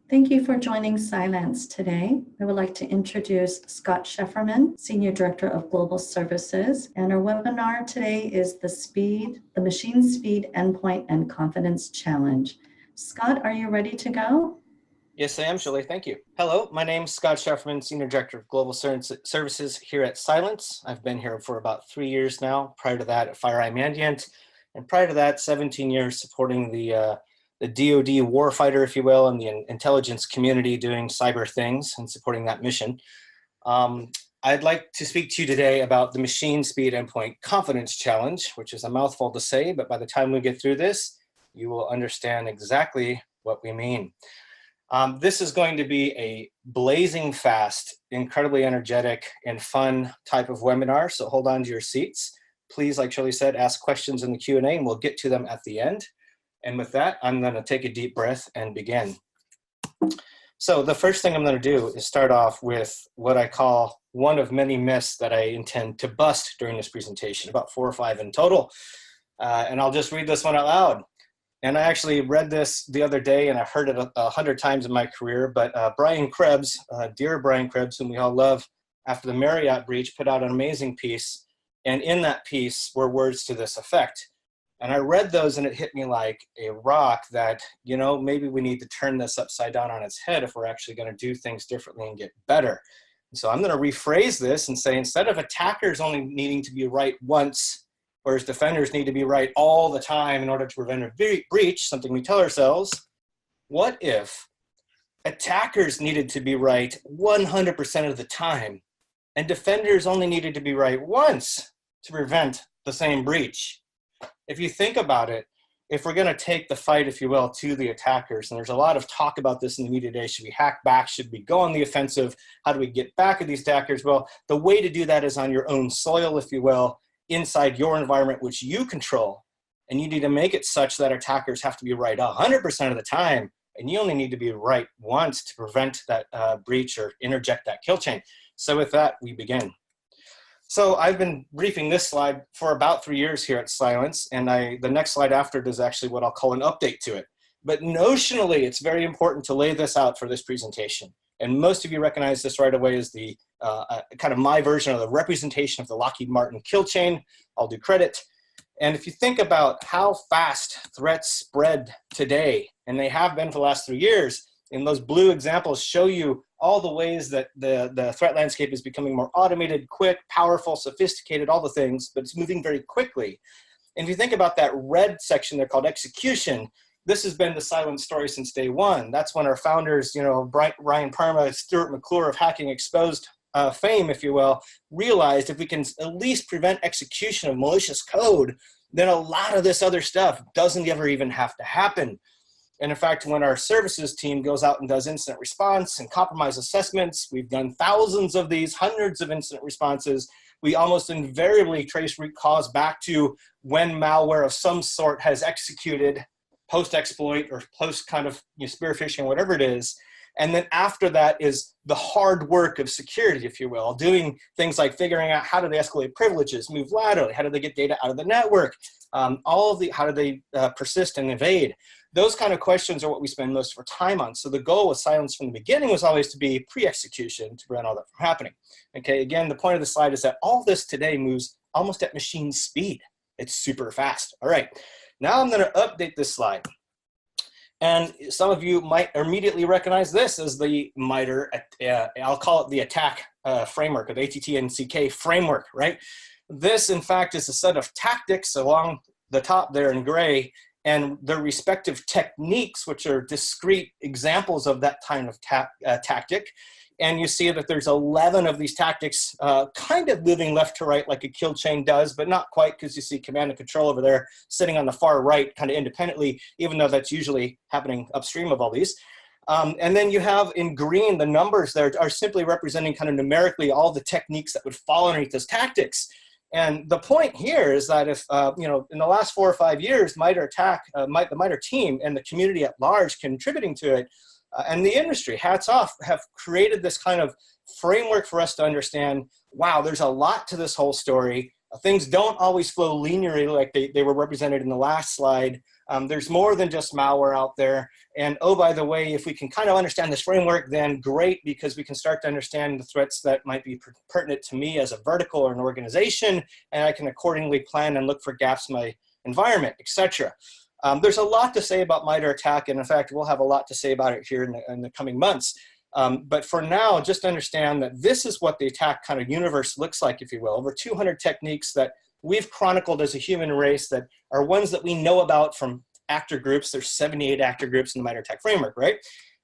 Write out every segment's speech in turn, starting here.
Thank you for joining Cylance today. I would like to introduce Scott Scheferman, Senior Director of Global Services. And our webinar today is the Machine Speed Endpoint and Confidence Challenge. Scott, are you ready to go? Yes, I am, Julie. Thank you. Hello, my name is Scott Scheferman, Senior Director of Global Services here at Cylance. I've been here for about 3 years now. Prior to that, at FireEye Mandiant, and prior to that, 17 years supporting the DoD warfighter, if you will, and the intelligence community doing cyber things and supporting that mission. I'd like to speak to you today about the Machine Speed Endpoint Confidence Challenge, which is a mouthful to say, but by the time we get through this, you will understand exactly what we mean. This is going to be a blazing fast, incredibly energetic, and fun type of webinar, so hold on to your seats. Please, like Shirley said, ask questions in the Q&A, and we'll get to them at the end. And with that, I'm going to take a deep breath and begin. So the first thing I'm going to do is start off with what I call one of many myths that I intend to bust during this presentation, about 4 or 5 in total. And I'll just read this one out loud. And I actually read this the other day, and I've heard it 100 times in my career, but Brian Krebs, dear Brian Krebs, whom we all love, after the Marriott breach, put out an amazing piece. And in that piece were words to this effect. And I read those, and it hit me like a rock that, you know, maybe we need to turn this upside down on its head if we're actually going to do things differently and get better. And so I'm going to rephrase this and say, instead of attackers only needing to be right once, whereas defenders need to be right all the time in order to prevent a breach, something we tell ourselves, what if attackers needed to be right 100% of the time, and defenders only needed to be right once to prevent the same breach? If you think about it, if we're going to take the fight, if you will, to the attackers, and there's a lot of talk about this in the media today, should we hack back? Should we go on the offensive? How do we get back at these attackers? Well, the way to do that is on your own soil, if you will, inside your environment, which you control. And you need to make it such that attackers have to be right 100% of the time, and you only need to be right once to prevent that breach or interject that kill chain. So with that, we begin. So I've been briefing this slide for about 3 years here at Cylance, and the next slide after it is actually what I'll call an update to it. But notionally, it's very important to lay this out for this presentation. And most of you recognize this right away as the kind of my version of the representation of the Lockheed Martin kill chain. I'll do credit. And if you think about how fast threats spread today, and they have been for the last 3 years, and those blue examples show you all the ways that the threat landscape is becoming more automated, quick, powerful, sophisticated, all the things, but it's moving very quickly. And if you think about that red section there called execution, this has been the Cylance story since day one. That's when our founders, you know, Ryan Parma, Stuart McClure of Hacking Exposed fame, if you will, realized if we can at least prevent execution of malicious code, then a lot of this other stuff doesn't ever even have to happen. And in fact, when our services team goes out and does incident response and compromise assessments, we've done thousands of these, hundreds of incident responses, we almost invariably trace root cause back to when malware of some sort has executed post-exploit or post kind of spear phishing, whatever it is. And then after that is the hard work of security, if you will, doing things like figuring out how do they escalate privileges, move laterally, how do they get data out of the network, how do they persist and evade. Those kind of questions are what we spend most of our time on. So the goal with Cylance from the beginning was always to be pre-execution to prevent all that from happening. Okay, again, the point of the slide is that all this today moves almost at machine speed. It's super fast. All right, now I'm going to update this slide. And some of you might immediately recognize this as the MITRE, I'll call it the attack framework, or the ATT&CK framework, right? This, in fact, is a set of tactics along the top there in gray, and their respective techniques, which are discrete examples of that kind of tactic. And you see that there's 11 of these tactics kind of moving left to right like a kill chain does, but not quite, because you see command and control over there sitting on the far right kind of independently, even though that's usually happening upstream of all these. And then you have in green, the numbers there are simply representing kind of numerically all the techniques that would fall underneath those tactics. And the point here is that if, you know, in the last 4 or 5 years, the MITRE team and the community at large contributing to it, and the industry, hats off, have created this kind of framework for us to understand, wow, there's a lot to this whole story. Things don't always flow linearly like they were represented in the last slide. There's more than just malware out there. And oh, by the way, if we can kind of understand this framework, then great, because we can start to understand the threats that might be pertinent to me as a vertical or an organization, and I can accordingly plan and look for gaps in my environment, etc. There's a lot to say about MITRE ATT&CK, and in fact, we'll have a lot to say about it here in the coming months. But for now, just understand that this is what the attack kind of universe looks like, if you will. Over 200 techniques that we've chronicled as a human race that are ones that we know about from actor groups. There's 78 actor groups in the MITRE ATT&CK framework, right?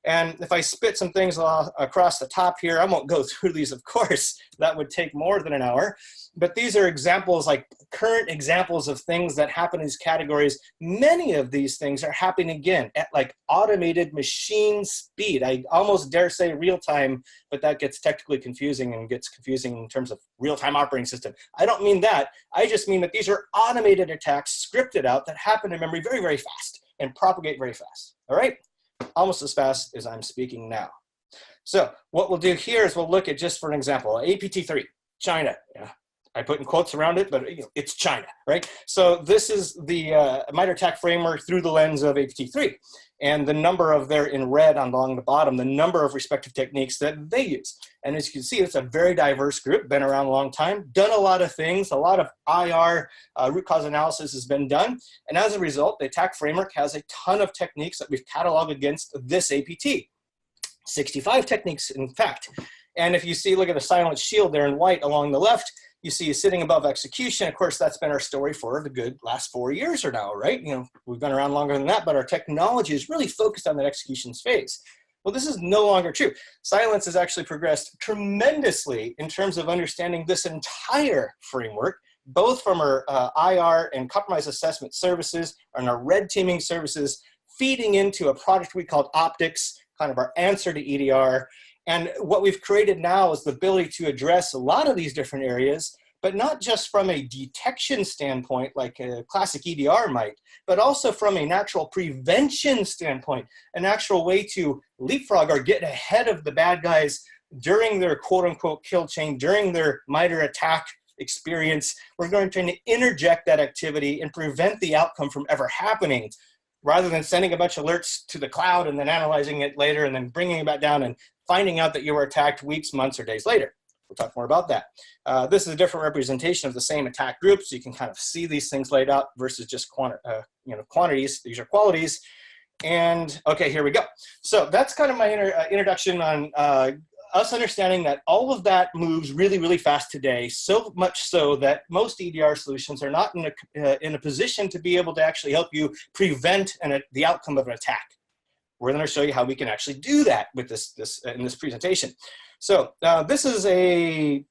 And if I spit some things across the top here, I won't go through these, of course. That would take more than an hour. But these are examples, like current examples of things that happen in these categories. Many of these things are happening again at like automated machine speed. I almost dare say real time, but that gets technically confusing and gets confusing in terms of real-time operating system. I don't mean that. I just mean that these are automated attacks scripted out that happen in memory very, very fast and propagate very fast. All right? Almost as fast as I'm speaking now. So what we'll do here is we'll look at, just for an example, APT3, China. Yeah, I put in quotes around it, but it's China, right? So this is the MITRE ATT&CK framework through the lens of APT3. And the number of there in red along the bottom, the number of respective techniques that they use. And as you can see, it's a very diverse group, been around a long time, done a lot of things, a lot of IR, root cause analysis has been done. And as a result, the ATT&CK framework has a ton of techniques that we've cataloged against this APT. 65 techniques, in fact. And if you see, look at the silent shield there in white along the left, you see sitting above execution. Of course, that's been our story for the good last 4 years or now, right? You know, we've been around longer than that, but our technology is really focused on that executions phase. Well, this is no longer true. Cylance has actually progressed tremendously in terms of understanding this entire framework, both from our IR and compromise assessment services and our red teaming services, feeding into a product we called Optics, kind of our answer to EDR. And what we've created now is the ability to address a lot of these different areas, but not just from a detection standpoint like a classic EDR might, but also from a natural prevention standpoint, an actual way to leapfrog or get ahead of the bad guys during their quote unquote kill chain, during their MITRE ATT&CK experience. We're going to interject that activity and prevent the outcome from ever happening, rather than sending a bunch of alerts to the cloud and then analyzing it later and then bringing it back down and finding out that you were attacked weeks, months, or days later. We'll talk more about that. This is a different representation of the same attack group, so you can kind of see these things laid out versus just quantities. These are qualities. And okay, here we go. So that's kind of my introduction on us understanding that all of that moves really, really fast today, so much so that most EDR solutions are not in a position to be able to actually help you prevent the outcome of an attack. We're going to show you how we can actually do that with in this presentation. So this is a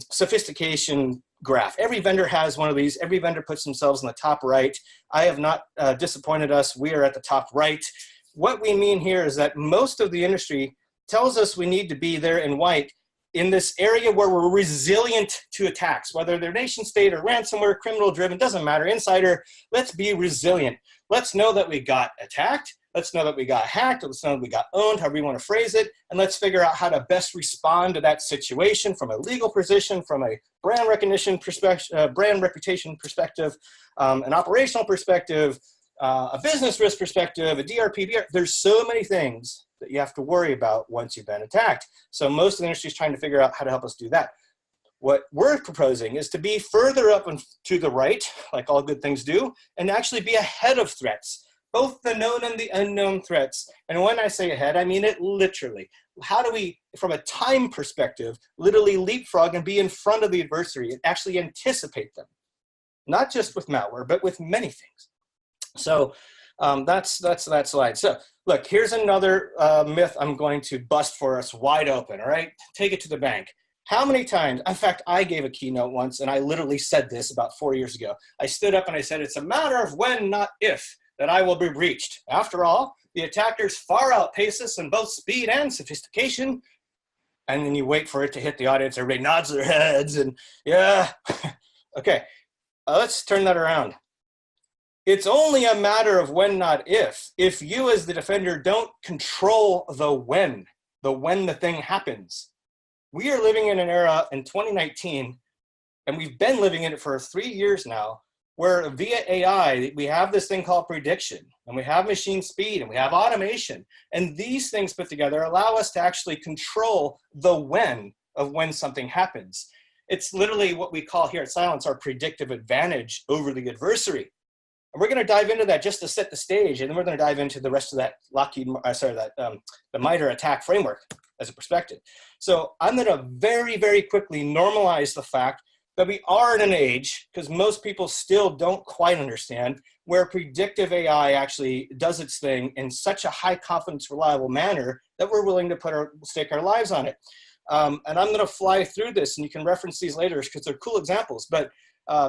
sophistication graph. Every vendor has one of these. Every vendor puts themselves in the top right. I have not disappointed us. We are at the top right. What we mean here is that most of the industry tells us we need to be there in white in this area where we're resilient to attacks, whether they're nation state or ransomware, criminal driven, doesn't matter, insider. Let's be resilient. Let's know that we got attacked. Let's know that we got hacked. Let's know that we got owned, however you want to phrase it. And let's figure out how to best respond to that situation from a legal position, from a brand recognition perspective, brand reputation perspective, an operational perspective, a business risk perspective, a DRP. There's so many things that you have to worry about once you've been attacked. So most of the industry is trying to figure out how to help us do that. What we're proposing is to be further up and to the right, like all good things do, and actually be ahead of threats, both the known and the unknown threats. And when I say ahead, I mean it literally. How do we, from a time perspective, literally leapfrog and be in front of the adversary and actually anticipate them? Not just with malware, but with many things. So that's that slide. So look, here's another myth I'm going to bust for us wide open, all right? Take it to the bank. How many times, in fact, I gave a keynote once and I literally said this about 4 years ago. I stood up and I said, it's a matter of when, not if, that I will be breached. After all, the attackers far outpace us in both speed and sophistication. And then you wait for it to hit the audience, everybody nods their heads and yeah. Okay, let's turn that around. It's only a matter of when, not if. If you as the defender don't control the when the thing happens. We are living in an era in 2019, and we've been living in it for 3 years now, where via AI, we have this thing called prediction, and we have machine speed, and we have automation. And these things put together allow us to actually control the when of when something happens. It's literally what we call here at Cylance our predictive advantage over the adversary. And we're going to dive into that just to set the stage, and then we're going to dive into the rest of that the MITRE attack framework as a perspective. So I'm going to very, very quickly normalize the fact that we are in an age, because most people still don't quite understand, where predictive AI actually does its thing in such a high confidence, reliable manner that we're willing to stake our lives on it. And I'm going to fly through this, and you can reference these later because they're cool examples. But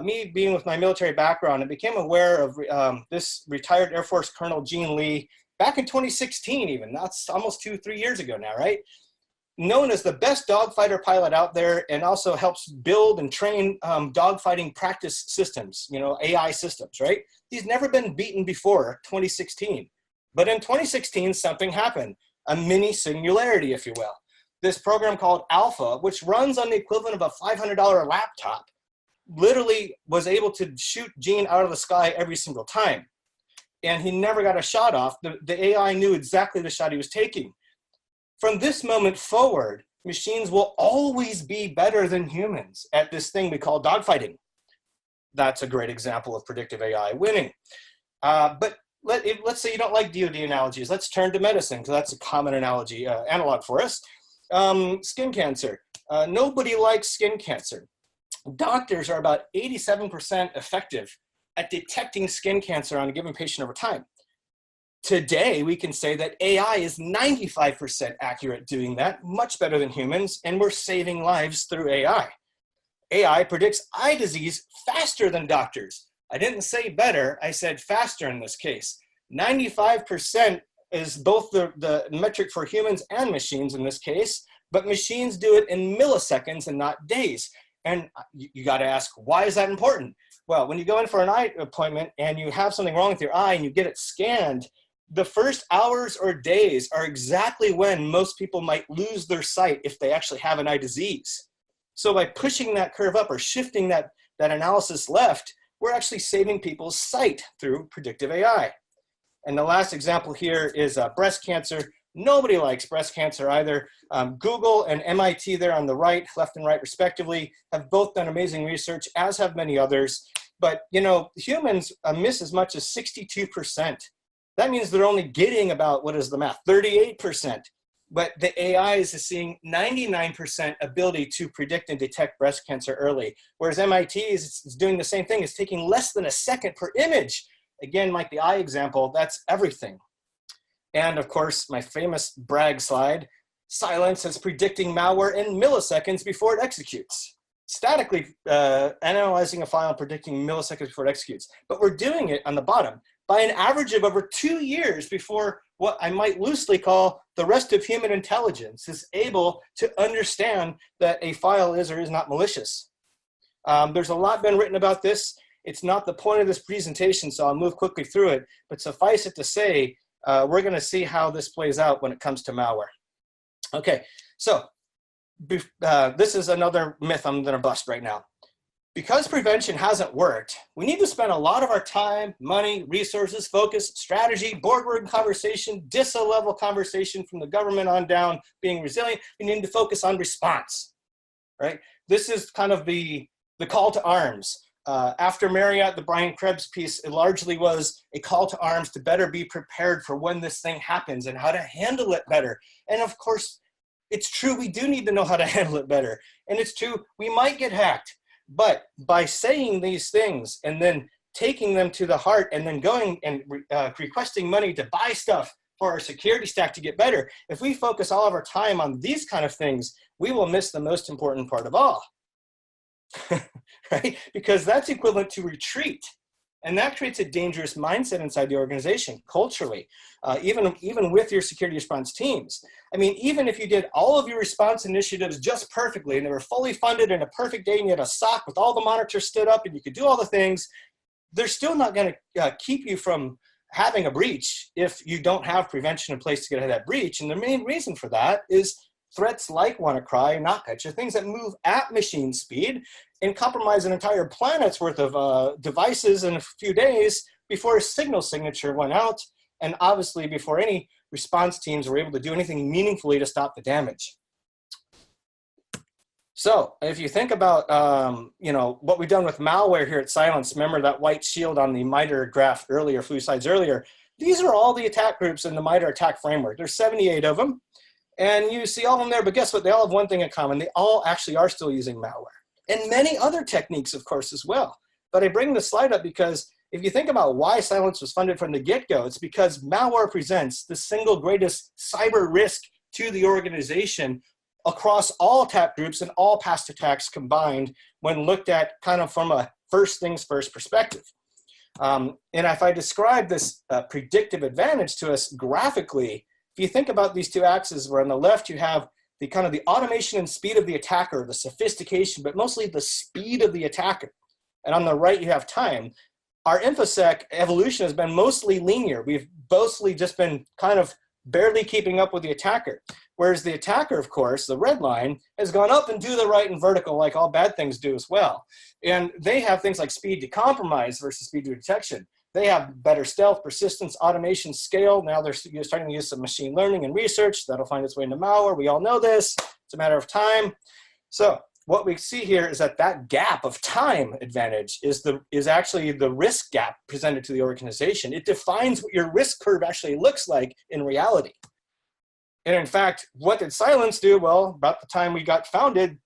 me being with my military background, I became aware of this retired Air Force Colonel Gene Lee back in 2016 even. That's almost 2-3 years ago now, right? Known as the best dogfighter pilot out there, and also helps build and train dogfighting practice systems, AI systems, right? He's never been beaten before 2016. But in 2016, something happened, a mini singularity, if you will. This program called Alpha, which runs on the equivalent of a $500 laptop, literally was able to shoot Gene out of the sky every single time. And he never got a shot off. The AI knew exactly the shot he was taking. From this moment forward, machines will always be better than humans at this thing we call dogfighting. That's a great example of predictive AI winning. But let's say you don't like DoD analogies. Let's turn to medicine, because that's a common analog for us. Skin cancer. Nobody likes skin cancer. Doctors are about 87% effective at detecting skin cancer on a given patient over time. Today, we can say that AI is 95% accurate doing that, much better than humans, and we're saving lives through AI. AI predicts eye disease faster than doctors. I didn't say better, I said faster in this case. 95% is both the metric for humans and machines in this case, but machines do it in milliseconds and not days. And you got to ask, why is that important? Well, when you go in for an eye appointment and you have something wrong with your eye and you get it scanned, the first hours or days are exactly when most people might lose their sight if they actually have an eye disease. So by pushing that curve up or shifting that analysis left, we're actually saving people's sight through predictive AI. And the last example here is breast cancer. Nobody likes breast cancer either. Google and MIT there on the right, left and right respectively, have both done amazing research, as have many others. But humans miss as much as 62%. That means they're only getting about, what is the math, 38%. But the AI is seeing 99% ability to predict and detect breast cancer early. Whereas MIT is doing the same thing. It's taking less than a second per image. Again, like the eye example, that's everything. And of course, my famous brag slide, Cylance is predicting malware in milliseconds before it executes. Statically analyzing a file and predicting milliseconds before it executes. But we're doing it on the bottom by an average of over 2 years before what I might loosely call the rest of human intelligence is able to understand that a file is or is not malicious. There's a lot been written about this. It's not the point of this presentation, so I'll move quickly through it. But suffice it to say, we're going to see how this plays out when it comes to malware. Okay, so this is another myth I'm going to bust right now. Because prevention hasn't worked, we need to spend a lot of our time, money, resources, focus, strategy, boardroom conversation, DISA level conversation from the government on down, being resilient. We need to focus on response, right? This is kind of the call to arms. After Marriott, the Brian Krebs piece, it largely was a call to arms to better be prepared for when this thing happens and how to handle it better. And of course, it's true, we do need to know how to handle it better. And it's true, we might get hacked. But by saying these things and then taking them to the heart and then going and requesting money to buy stuff for our security stack to get better, if we focus all of our time on these kind of things, we will miss the most important part of all. Right? Because that's equivalent to retreat. And that creates a dangerous mindset inside the organization, culturally, even with your security response teams. I mean, even if you did all of your response initiatives just perfectly and they were fully funded in a perfect day and you had a SOC with all the monitors stood up and you could do all the things, they're still not going to keep you from having a breach if you don't have prevention in place to get ahead of that breach. And the main reason for that is threats like WannaCry, NotPetya, things that move at machine speed and compromise an entire planet's worth of devices in a few days before a signal signature went out, and obviously before any response teams were able to do anything meaningfully to stop the damage. So if you think about what we've done with malware here at Cylance, remember that white shield on the MITRE graph earlier, a few slides earlier, these are all the attack groups in the MITRE attack framework. There's 78 of them, and you see all of them there, but guess what? They all have one thing in common. They all actually are still using malware. And many other techniques, of course, as well. But I bring this slide up because if you think about why Cylance was funded from the get-go, it's because malware presents the single greatest cyber risk to the organization across all attack groups and all past attacks combined when looked at kind of from a first things first perspective. And if I describe this predictive advantage to us graphically, if you think about these two axes where on the left you have the kind of the automation and speed of the attacker, the sophistication, but mostly the speed of the attacker. And on the right you have time. Our InfoSec evolution has been mostly linear. We've mostly just been kind of barely keeping up with the attacker. Whereas the attacker, of course, the red line, has gone up and to the right and vertical like all bad things do as well. And they have things like speed to compromise versus speed to detection. They have better stealth, persistence, automation, scale. Now they're starting to use some machine learning and research. That'll find its way into malware. We all know this. It's a matter of time. So what we see here is that that gap of time advantage is actually the risk gap presented to the organization. It defines what your risk curve actually looks like in reality. And in fact, what did Cylance do? Well, about the time we got founded,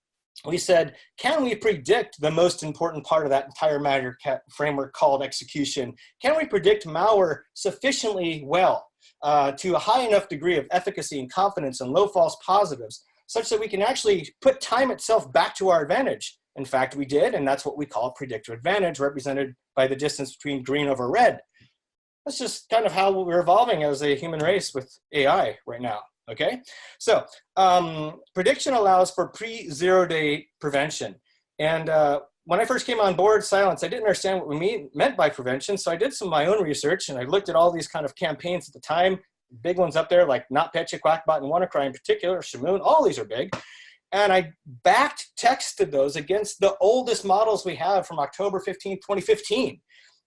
we said, can we predict the most important part of that entire MITRE framework called execution? Can we predict malware sufficiently well to a high enough degree of efficacy and confidence and low false positives such that we can actually put time itself back to our advantage? In fact, we did, and that's what we call predictive advantage, represented by the distance between green over red. That's just kind of how we're evolving as a human race with AI right now. Okay, so prediction allows for pre-zero-day prevention. And when I first came on board Cylance, I didn't understand what we meant by prevention, so I did some of my own research, and I looked at all these kind of campaigns at the time, big ones up there like NotPetya, QuackBot, and WannaCry in particular, Shamoon, all these are big. And I back-tested those against the oldest models we have from October 15, 2015.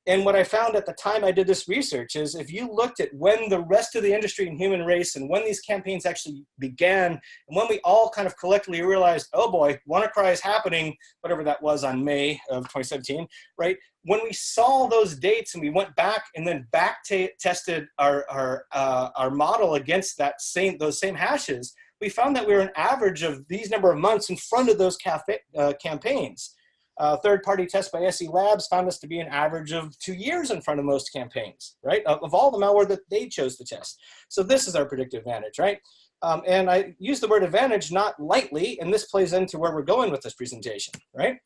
And what I found at the time I did this research is if you looked at when the rest of the industry and human race and when these campaigns actually began, and when we all kind of collectively realized, oh boy, WannaCry is happening, whatever that was on May of 2017, right? When we saw those dates and we went back and then back-tested our model against those same hashes, we found that we were an average of these number of months in front of those campaigns. Third-party tests by SE Labs found us to be an average of 2 years in front of most campaigns, right? Of all the malware that they chose to test. So this is our predictive advantage, right? And I use the word advantage not lightly, and this plays into where we're going with this presentation, right?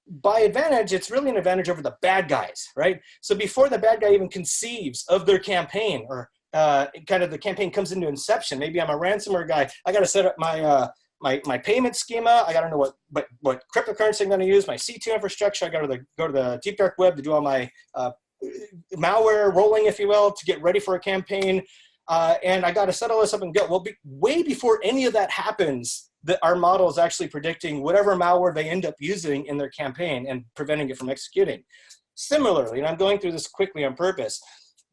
By advantage, it's really an advantage over the bad guys, right? So before the bad guy even conceives of their campaign or kind of the campaign comes into inception, maybe I'm a ransomware guy, I got to set up my payment schema. I got to know what cryptocurrency I'm going to use, my C2 infrastructure. I got to go to the deep dark web to do all my malware rolling, if you will, to get ready for a campaign. And I got to set all this up and go. Well, way before any of that happens, our model is actually predicting whatever malware they end up using in their campaign and preventing it from executing. Similarly, and I'm going through this quickly on purpose,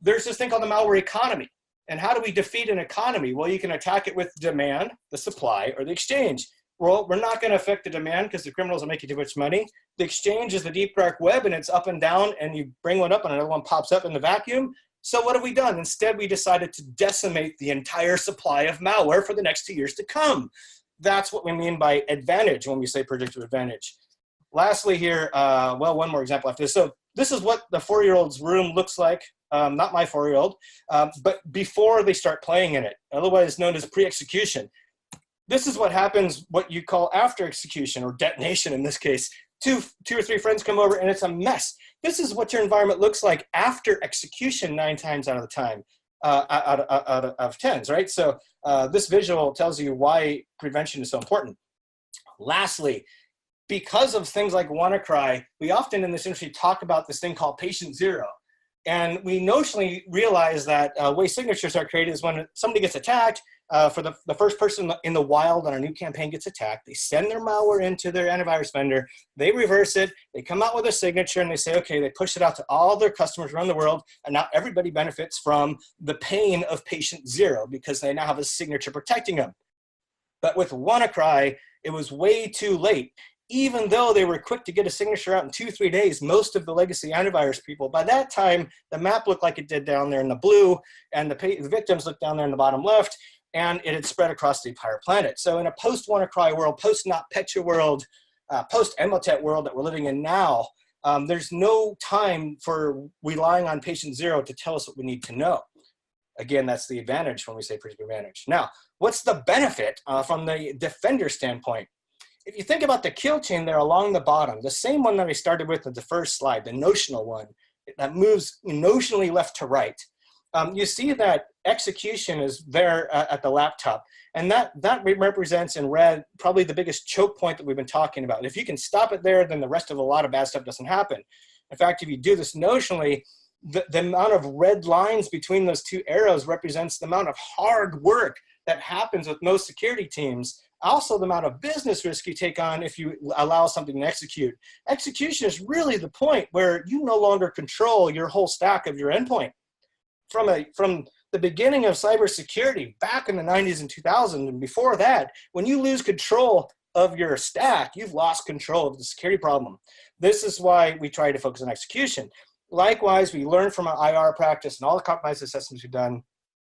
there's this thing called the malware economy. And how do we defeat an economy? Well, you can attack it with demand, the supply, or the exchange. Well, we're not going to affect the demand because the criminals will make you too much money. The exchange is the deep dark web, and it's up and down, and you bring one up and another one pops up in the vacuum. So what have we done? Instead, we decided to decimate the entire supply of malware for the next 2 years to come. That's what we mean by advantage when we say predictive advantage. Lastly here, well, one more example after this. So this is what the 4-year-old's room looks like. Not my 4-year-old, but before they start playing in it, otherwise known as pre-execution. This is what happens, what you call after execution, or detonation in this case. Two or three friends come over and it's a mess. This is what your environment looks like after execution 9 times out of the time, out of 10s, right? So this visual tells you why prevention is so important. Lastly, because of things like WannaCry, we often in this industry talk about this thing called patient zero. And we notionally realize that way signatures are created is when somebody gets attacked, for the first person in the wild on a new campaign gets attacked, they send their malware into their antivirus vendor, they reverse it, they come out with a signature, and they say, okay, they push it out to all their customers around the world, and now everybody benefits from the pain of patient zero because they now have a signature protecting them. But with WannaCry, it was way too late. Even though they were quick to get a signature out in 2-3 days, most of the legacy antivirus people, by that time, the map looked like it did down there in the blue, and the victims looked down there in the bottom left, and it had spread across the entire planet. So in a post-WannaCry world, post-NotPetya world, post-Emotet world that we're living in now, there's no time for relying on patient zero to tell us what we need to know. Again, that's the advantage when we say predictive advantage. Now, what's the benefit from the defender standpoint? If you think about the kill chain there along the bottom, the same one that I started with at the first slide, the notional one, that moves notionally left to right, you see that execution is there at the laptop. And that represents in red probably the biggest choke point that we've been talking about. If you can stop it there, then the rest of a lot of bad stuff doesn't happen. In fact, if you do this notionally, the amount of red lines between those two arrows represents the amount of hard work that happens with most security teams. Also, the amount of business risk you take on if you allow something to execute. Execution is really the point where you no longer control your whole stack of your endpoint. From the beginning of cybersecurity, back in the 90s and 2000s, and before that, when you lose control of your stack, you've lost control of the security problem. This is why we try to focus on execution. Likewise, we learn from our IR practice and all the compromise assessments we've done.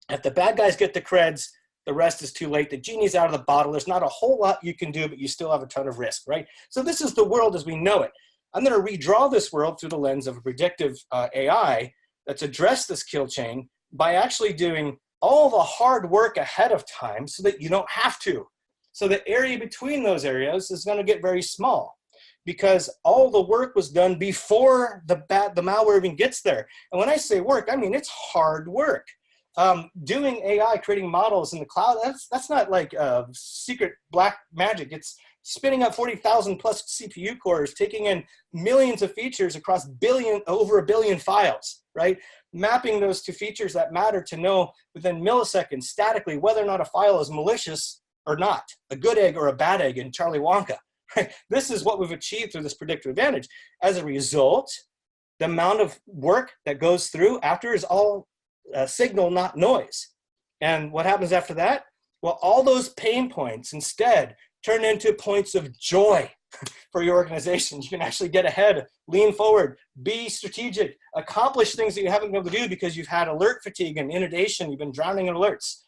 If the bad guys get the creds, the rest is too late. The genie's out of the bottle. There's not a whole lot you can do, but you still have a ton of risk, right? So this is the world as we know it. I'm going to redraw this world through the lens of a predictive AI that's addressed this kill chain by actually doing all the hard work ahead of time so that you don't have to. So the area between those areas is going to get very small because all the work was done before the malware even gets there. And when I say work, I mean it's hard work. Doing AI, creating models in the cloud, that's not like secret black magic. It's spinning up 40,000 plus CPU cores, taking in millions of features across over a billion files, right? Mapping those to features that matter to know within milliseconds statically whether or not a file is malicious or not, a good egg or a bad egg in Charlie Wonka, right? This is what we've achieved through this predictive advantage. As a result, the amount of work that goes through after is all signal, not noise. And what happens after that? Well, all those pain points instead turn into points of joy for your organization. You can actually get ahead, lean forward, be strategic, accomplish things that you haven't been able to do because you've had alert fatigue and inundation. You've been drowning in alerts,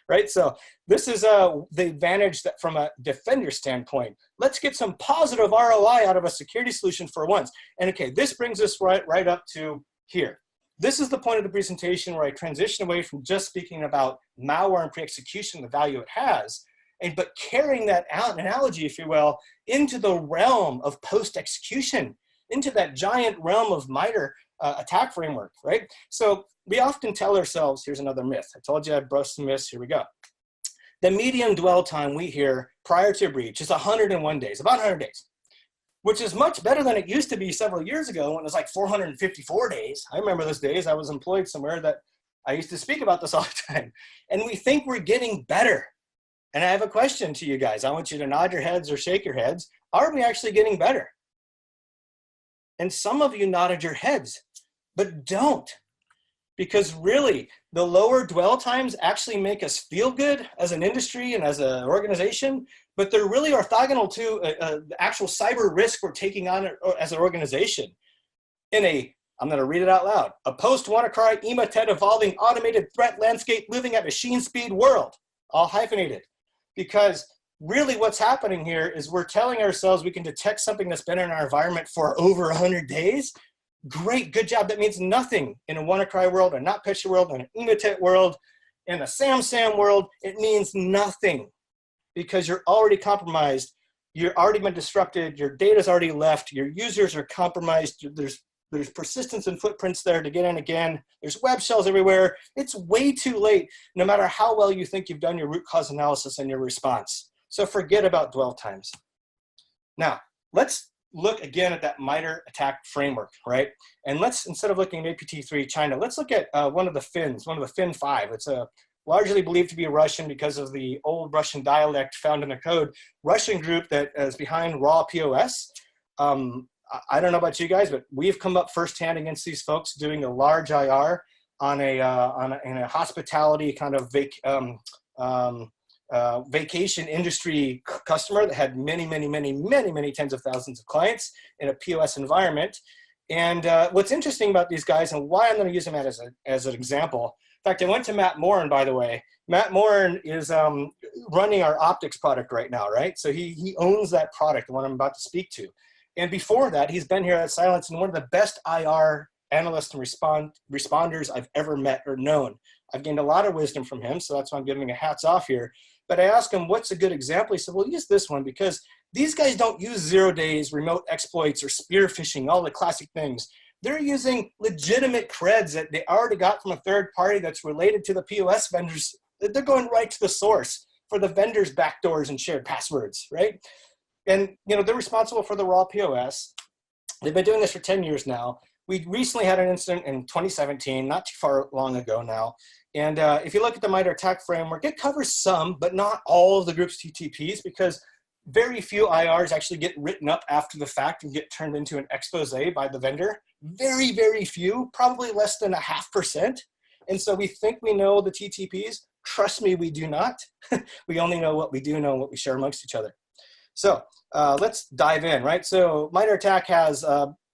right? So this is the advantage that from a defender standpoint. Let's get some positive ROI out of a security solution for once. And okay, this brings us right up to here. This is the point of the presentation where I transition away from just speaking about malware and pre-execution, the value it has, but carrying that analogy, if you will, into the realm of post-execution, into that giant realm of MITRE attack framework, right? So we often tell ourselves, here's another myth. I told you I'd brush some myths, here we go. The median dwell time we hear prior to a breach is 101 days, about 100 days. Which is much better than it used to be several years ago when it was like 454 days. I remember those days. I was employed somewhere that I used to speak about this all the time. And we think we're getting better. And I have a question to you guys. I want you to nod your heads or shake your heads. Are we actually getting better? And some of you nodded your heads, but don't. Because really, the lower dwell times actually make us feel good as an industry and as an organization, but they're really orthogonal to the actual cyber risk we're taking on as an organization. I'm going to read it out loud, a post-WannaCry, Emotet evolving automated threat landscape living at machine speed world, all hyphenated. Because really what's happening here is we're telling ourselves we can detect something that's been in our environment for over 100 days. Great, good job. That means nothing in a WannaCry world, a NotPetya world, in an Emotet world, in a SamSam world. It means nothing because you're already compromised. You've already been disrupted. Your data's already left. Your users are compromised. There's persistence and footprints there to get in again. There's web shells everywhere. It's way too late, no matter how well you think you've done your root cause analysis and your response. So forget about dwell times. Now, let's look again at that MITRE attack framework, right? And let's, instead of looking at APT3 China, let's look at one of the FINs, one of the FIN 5. It's a largely believed to be Russian because of the old Russian dialect found in the code, Russian group that is behind raw POS. I don't know about you guys, but we've come up firsthand against these folks doing a large IR on in a hospitality kind of vacation industry customer that had many tens of thousands of clients in a POS environment. And what's interesting about these guys and why I'm going to use them as an example. In fact, I went to Matt Morin, by the way. Matt Morin is running our optics product right now, right? So he owns that product, the one I'm about to speak to. And before that, he's been here at Cylance and one of the best IR analysts and responders I've ever met or known. I've gained a lot of wisdom from him, so that's why I'm giving a hats off here. But I asked him, what's a good example? He said, well, use this one because these guys don't use 0 days, remote exploits, or spear phishing, all the classic things. They're using legitimate creds that they already got from a third party that's related to the POS vendors. They're going right to the source for the vendors' backdoors and shared passwords, right? And they're responsible for the raw POS. They've been doing this for 10 years now. We recently had an incident in 2017, not too far long ago now. And if you look at the MITRE attack framework, it covers some, but not all of the group's TTPs because very few IRs actually get written up after the fact and get turned into an expose by the vendor. Very few, probably less than 0.5%. And so we think we know the TTPs. Trust me, we do not. We only know what we do know and what we share amongst each other. So let's dive in, right? So MITRE attack has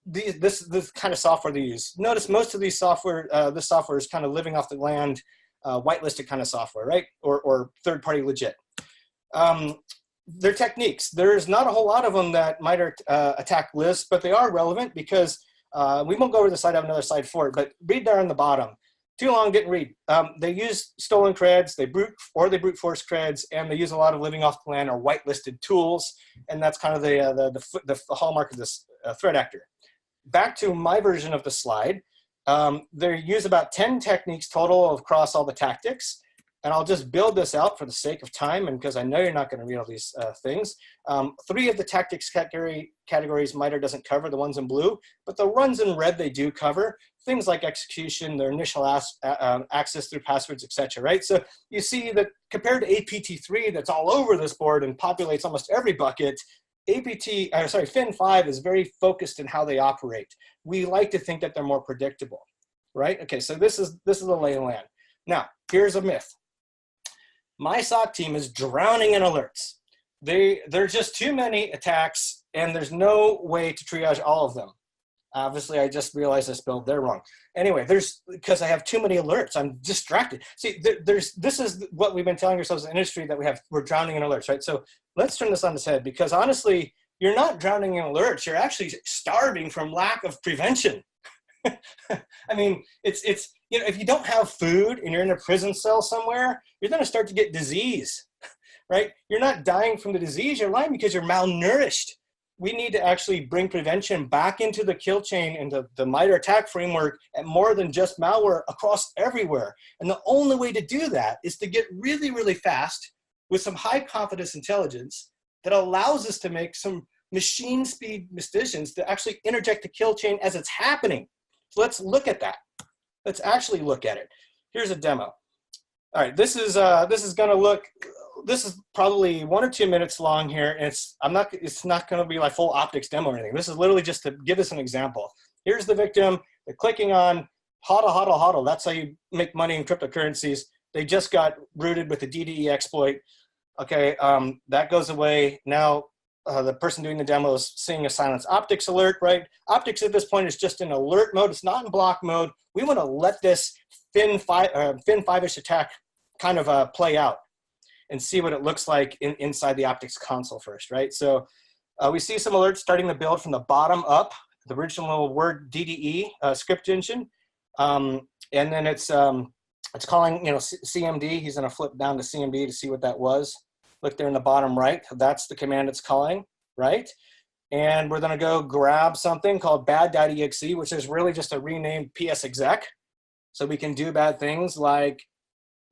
this kind of software they use. Notice most of these software, this software is kind of living off the land, whitelisted kind of software, right? Or third-party legit. Their techniques, there's not a whole lot of them that MITRE attack lists, but they are relevant because we won't go over the slide, I have another slide for it, but read there on the bottom. Too long, didn't read. They use stolen creds, they brute force creds, and they use a lot of living off the land or whitelisted tools, and that's kind of the hallmark of this threat actor. Back to my version of the slide, they use about 10 techniques total across all the tactics, and I'll just build this out for the sake of time, and because I know you're not going to read all these things. 3 of the tactics categories MITRE doesn't cover, the ones in blue, but the ones in red they do cover. Things like execution, their initial access through passwords, etc. Right? So you see that compared to APT3 that's all over this board and populates almost every bucket, FIN5 is very focused in how they operate. We like to think that they're more predictable, right? Okay, so this is the lay of the land. Now, here's a myth. My SOC team is drowning in alerts. There's just too many attacks and there's no way to triage all of them. Obviously, I just realized I spelled there wrong. Anyway, because I have too many alerts, I'm distracted. See, this is what we've been telling ourselves in the industry that we're drowning in alerts, right? So let's turn this on its head because honestly, you're not drowning in alerts. You're actually starving from lack of prevention. I mean, it's if you don't have food and you're in a prison cell somewhere, you're going to start to get disease, right? You're not dying from the disease. You're lying because you're malnourished. We need to actually bring prevention back into the kill chain and the MITRE attack framework and more than just malware across everywhere. And the only way to do that is to get really fast with some high confidence intelligence that allows us to make some machine speed decisions to actually interject the kill chain as it's happening. So let's look at that. Let's actually look at it. Here's a demo. All right, this is going to look. This is probably 1 or 2 minutes long here. And it's not going to be like full optics demo or anything. This is literally just to give us an example. Here's the victim. They're clicking on hodl. That's how you make money in cryptocurrencies. They just got rooted with the DDE exploit. Okay, that goes away. Now the person doing the demo is seeing a Cylance optics alert, right? Optics at this point is just in alert mode. It's not in block mode. We want to let this FIN5-ish attack kind of play out and see what it looks like inside the optics console first, right? So we see some alerts starting to build from the bottom up, the original word DDE script engine. And then it's calling, CMD. He's going to flip down to CMD to see what that was. Look there in the bottom right. That's the command it's calling, right? And we're going to go grab something called bad.exe, which is really just a renamed psexec. So we can do bad things like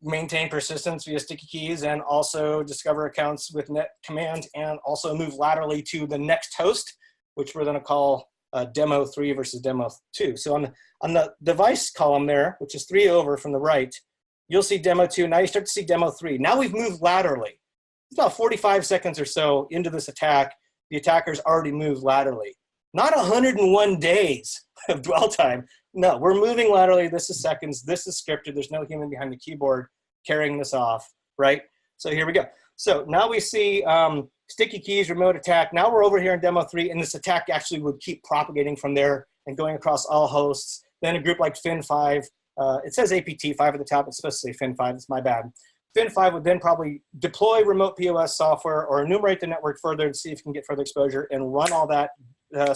maintain persistence via sticky keys and also discover accounts with net command and also move laterally to the next host, which we're going to call demo 3 versus demo 2. So on the device column there, which is 3 over from the right, You'll see demo 2. Now you start to see demo 3. Now we've moved laterally. It's about 45 seconds or so into this attack. The attacker's already moved laterally. Not 101 days of dwell time. No, we're moving laterally. This is seconds. This is scripted. There's no human behind the keyboard carrying this off, right? So here we go. So now we see sticky keys, remote attack. Now we're over here in demo 3, and this attack actually would keep propagating from there and going across all hosts. Then a group like Fin5, it says APT5 at the top. It's supposed to say Fin5. It's my bad. Fin5 would then probably deploy remote POS software or enumerate the network further and see if it can get further exposure and run all that,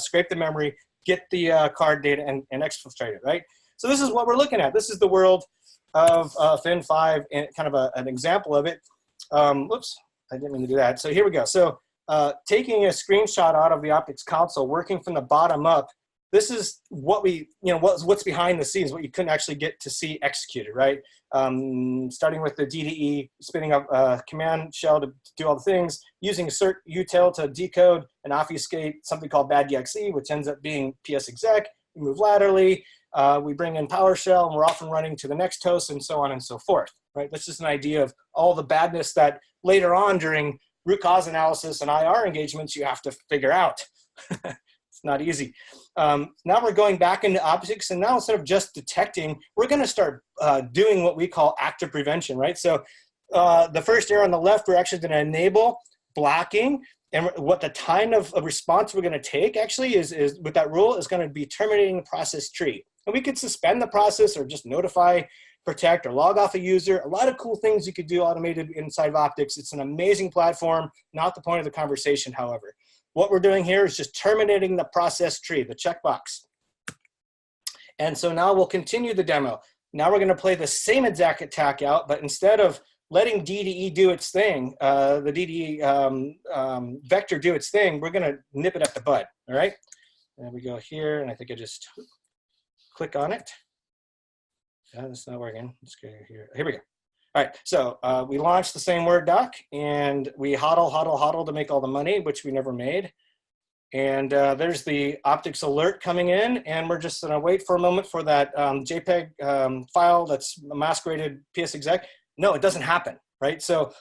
scrape the memory, get the card data, and exfiltrate it, right? So this is what we're looking at. This is the world of Fin5 and kind of an example of it. Whoops, I didn't mean to do that. So here we go. So taking a screenshot out of the optics console, working from the bottom up, this is what we, what's behind the scenes, what you couldn't actually get to see executed, right? Starting with the DDE, spinning up a command shell to do all the things, using assert util to decode and obfuscate something called bad DXE, which ends up being PS exec. We move laterally, we bring in PowerShell, and we're off and running to the next host, and so on and so forth, right? That's just an idea of all the badness that later on during root cause analysis and IR engagements you have to figure out. It's not easy. Now we're going back into optics, and now instead of just detecting, we're going to start doing what we call active prevention, right? So the first arrow on the left, we're actually going to enable blocking, and what the time of response we're going to take actually is with that rule is going to be terminating the process tree. And we could suspend the process or just notify, protect, or log off a user. A lot of cool things you could do automated inside of optics. It's an amazing platform, not the point of the conversation, however. What we're doing here is just terminating the process tree, the checkbox. And so now we'll continue the demo. Now we're going to play the same exact attack out, but instead of letting DDE do its thing, the DDE vector do its thing, we're going to nip it at the bud, all right? And we go here, and I think I just click on it. That's not working. Let's go here. Here we go. All right, so we launched the same Word doc, and we hodl to make all the money, which we never made. And there's the optics alert coming in, and we're just gonna wait for a moment for that JPEG file that's masqueraded PS exec. No, it doesn't happen, right? So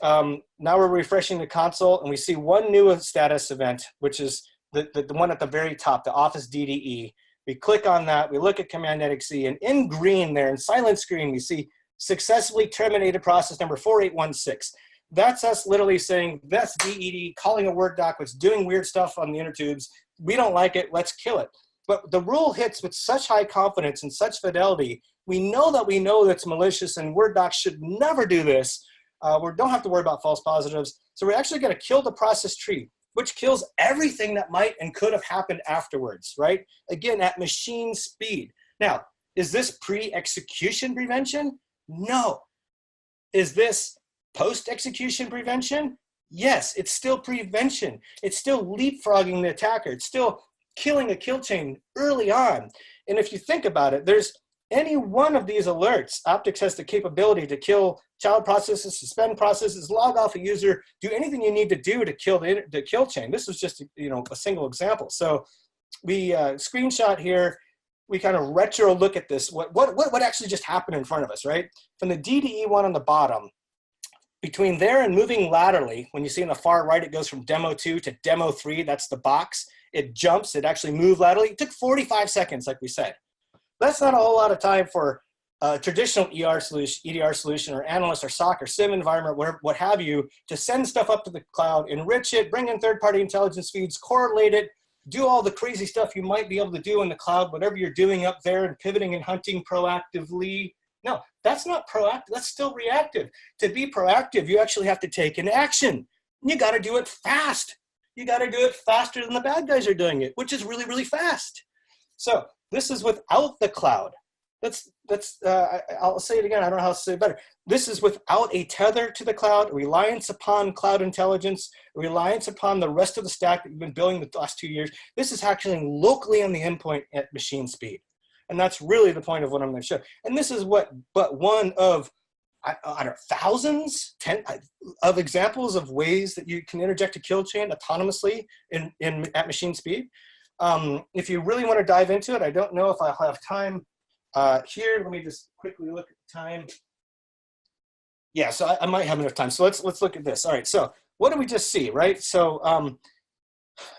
now we're refreshing the console, and we see one new status event, which is the one at the very top, the Office DDE. We click on that, we look at command-exe, and in green there, in silent screen, we see successfully terminated process number 4816. That's us literally saying, that's DED calling a Word doc, that's doing weird stuff on the inner tubes. We don't like it, let's kill it. But the rule hits with such high confidence and such fidelity, we know that's malicious, and Word docs should never do this. We don't have to worry about false positives. So we're actually gonna kill the process tree, which kills everything that might and could have happened afterwards, right? Again, at machine speed. Now, is this pre-execution prevention? No. Is this post-execution prevention? Yes, it's still prevention. It's still leapfrogging the attacker. It's still killing a kill chain early on. And if you think about it, there's any one of these alerts, optics has the capability to kill child processes, suspend processes, log off a user, do anything you need to do to kill the kill chain. This was just a single example. So we screenshot here. We kind of retro look at this, what actually just happened in front of us, right? From the DDE one on the bottom, between there and moving laterally, when you see on the far right, it goes from demo 2 to demo 3, that's the box. It jumps, it actually moved laterally. It took 45 seconds, like we said. That's not a whole lot of time for a traditional EDR solution or analyst or SOC or SIM environment, what have you, to send stuff up to the cloud, enrich it, bring in third-party intelligence feeds, correlate it, do all the crazy stuff you might be able to do in the cloud, whatever you're doing up there and pivoting and hunting proactively. No, that's not proactive, that's still reactive. To be proactive, you actually have to take an action. You gotta do it fast. You gotta do it faster than the bad guys are doing it, which is really, really fast. So this is without the cloud. I'll say it again, I don't know how to say it better. This is without a tether to the cloud, a reliance upon cloud intelligence, a reliance upon the rest of the stack that you've been building the last 2 years. This is happening locally on the endpoint at machine speed. And that's really the point of what I'm going to show. And this is but one of, I don't know, thousands of examples of ways that you can interject a kill chain autonomously at machine speed. If you really want to dive into it, I don't know if I'll have time here. Let me just quickly look at the time. Yeah, so I might have enough time. So let's look at this. All right, so what did we just see, right? So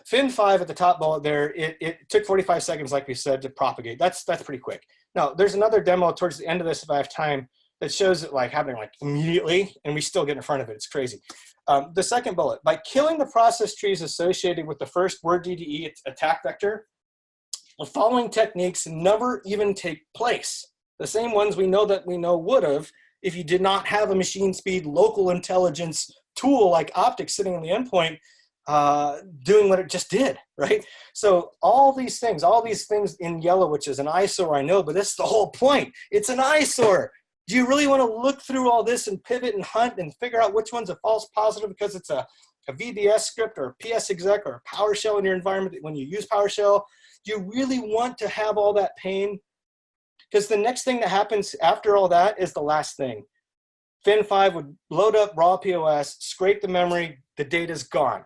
Fin5 at the top bullet there, it took 45 seconds, like we said, to propagate. That's pretty quick. Now, there's another demo towards the end of this, if I have time, that shows it like happening like immediately, and we still get in front of it. It's crazy. The second bullet, by killing the process trees associated with the first word DDE attack vector, the following techniques never even take place. The same ones we know would have if you did not have a machine speed local intelligence tool like optics sitting on the endpoint doing what it just did, right? So all these things in yellow, which is an eyesore, I know, but that's the whole point. It's an eyesore. Do you really want to look through all this and pivot and hunt and figure out which one's a false positive because it's a VBS script or a PS exec or a PowerShell in your environment when you use PowerShell? Do you really want to have all that pain? Because the next thing that happens after all that is the last thing. Fin5 would load up raw POS, scrape the memory, the data's gone.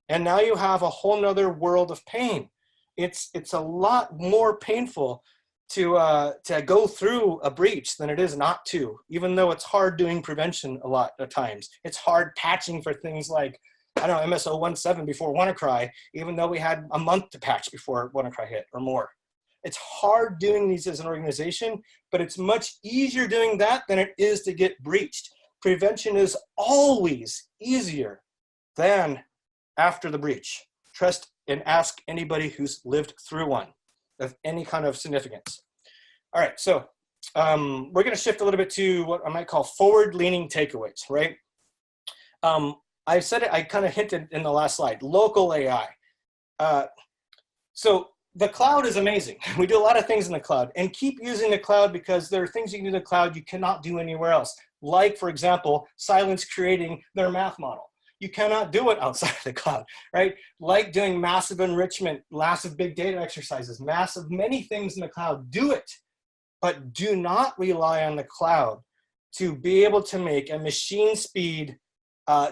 And now you have a whole nother world of pain. It's a lot more painful to go through a breach than it is not to, even though it's hard doing prevention a lot of times. It's hard patching for things like, I don't know, MSO17 before WannaCry, even though we had a month to patch before WannaCry hit or more. It's hard doing these as an organization, but it's much easier doing that than it is to get breached. Prevention is always easier than after the breach. Trust and ask anybody who's lived through one of any kind of significance. All right, so we're gonna shift a little bit to what I might call forward-leaning takeaways, right? I said it, I kind of hinted in the last slide, local AI. So the cloud is amazing. We do a lot of things in the cloud, and keep using the cloud because there are things you can do in the cloud you cannot do anywhere else. Like, for example, Cylance creating their math model. You cannot do it outside of the cloud, right? Like doing massive enrichment, massive big data exercises, massive many things in the cloud. Do it, but do not rely on the cloud to be able to make a machine speed